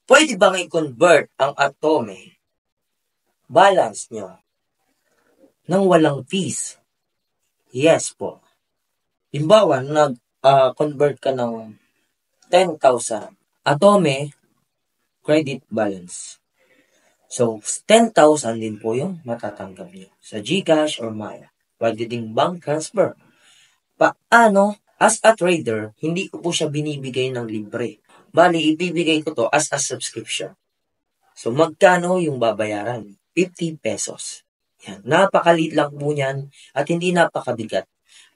Pwede bang i-convert ang Atome balance nyo nang walang fees? Yes po. Halimbawa, nag-convert ka ng 10,000 Atome credit balance. So, 10,000 din po yung matatanggap nyo sa GCash or Maya. Pwede ding bank transfer. Paano? As a trader, hindi ko po siya binibigay ng libre. Bali, ibibigay ko to as a subscription. So, magkano yung babayaran? 50 pesos. Yan. Napakalit lang po niyan at hindi napakabigat.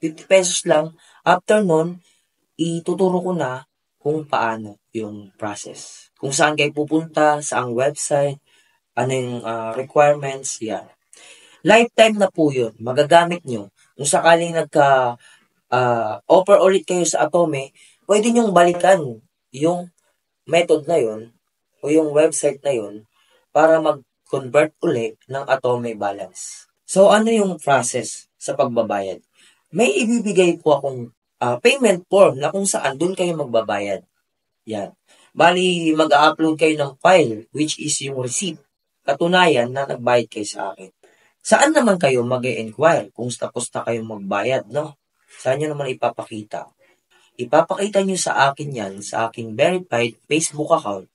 50 pesos lang. After nun, ituturo ko na kung paano yung process. Kung saan kayo pupunta, saang website, ano yung requirements, yan. Lifetime na po yun. Magagamit nyo. Kung sakaling offer ulit kayo sa Atome, pwede nyong balikan yung method na yun o yung website na yun para mag-convert uli ng Atome balance. So, ano yung process sa pagbabayad? May ibibigay po akong payment form na kung saan doon kayo magbabayad. Yan. Bali, mag-upload kayo ng file, which is yung receipt. Katunayan na nagbayad kayo sa akin. Saan naman kayo mag-e-inquire kung tapos na kayong magbayad, no? Saan nyo naman ipapakita? Ipapakita nyo sa akin yan, sa aking verified Facebook account.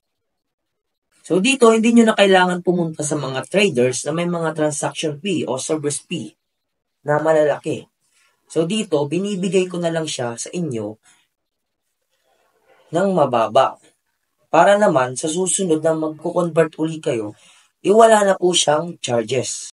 So dito, hindi nyo na kailangan pumunta sa mga traders na may mga transaction fee o service fee na malalaki. So dito, binibigay ko na lang siya sa inyo ng mababa. Para naman, sa susunod na magko-convert uli kayo, iwala na po siyang charges.